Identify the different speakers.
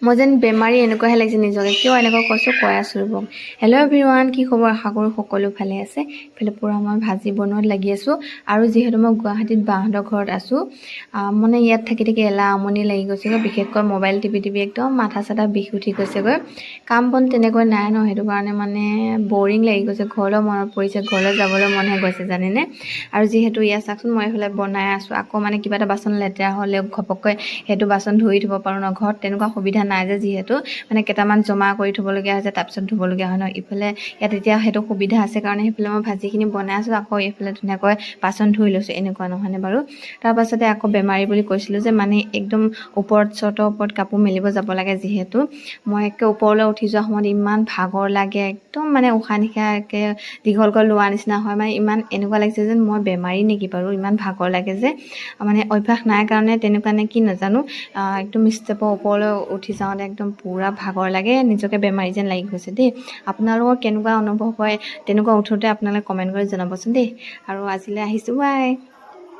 Speaker 1: মই যেন বেমাৰী এনেকুৱাহে লাগিছে নিজকে কিয় এনেকুৱা কৈছোঁ কৈ আছোঁ ৰ'ব। হেল্ল' এভৰিৱান, কি খবৰ? আশা কৰোঁ সকলো ভালে আছে। ইফালে পূৰা মই ভাজি বনোৱাত লাগি আছোঁ। আৰু যিহেতু মই গুৱাহাটীত বাহঁতৰ ঘৰত আছোঁ, মানে ইয়াত থাকি থাকি এলাহ আমনি লাগি গৈছেগৈ। বিশেষকৈ মোবাইল টিপি টিপি একদম মাথা চাথা বিষ উঠি গৈছেগৈ। কাম বন তেনেকৈ নাই ন, সেইটো কাৰণে মানে বৰিং লাগি গৈছে। ঘৰলৈ মনত পৰিছে, ঘৰলৈ যাবলৈ মনহে গৈছে জানেনে। আৰু যিহেতু ইয়াত চাওকচোন মই এইফালে বনাই আছোঁ, আকৌ মানে কিবা এটা বাচন লেতেৰা হ'লে ঘপককৈ সেইটো বাচন ধুই থ'ব পাৰোঁ ন। ঘৰত তেনেকুৱা সুবিধা নাই যে, যিহেতু মানে কেইটামান জমা কৰি থ'বলগীয়া হৈছে, তাৰপিছত ধুবলগীয়া হয় ন। ইফালে ইয়াত এতিয়া সেইটো সুবিধা আছে কাৰণে সেইফালে মই ভাজিখিনি বনাই আছোঁ, আকৌ এইফালে ধুনীয়াকৈ বাচন ধুই লৈছোঁ। এনেকুৱা নহয়নে বাৰু? তাৰপাছতে আকৌ বেমাৰী বুলি কৈছিলোঁ যে, মানে একদম ওপৰত চটৰ ওপৰত কাপোৰ মেলিব যাব লাগে। যিহেতু মই একে ওপৰলৈ উঠি যোৱা সময়ত ইমান ভাগৰ লাগে, একদম মানে উশাহ নিশাহ একে দীঘলকৈ লোৱা নিচিনা হয়। মানে ইমান এনেকুৱা লাগিছে যেন মই বেমাৰী নেকি বাৰু, ইমান ভাগৰ লাগে যে। মানে অভ্যাস নাই কাৰণে তেনেকুৱা নে কি নাজানো, একদম ষ্টেপৰ ওপৰলৈ উঠি যাওঁতে একদম পূৰা ভাগৰ লাগে, নিজকে বেমাৰী যেন লাগি গৈছে দেই। আপোনালোকৰ কেনেকুৱা অনুভৱ হয়, তেনেকুৱা উঠোঁতে আপোনালোকে কমেণ্ট কৰি জনাবচোন দেই। আৰু আজিলৈ আহিছোঁ, বাই।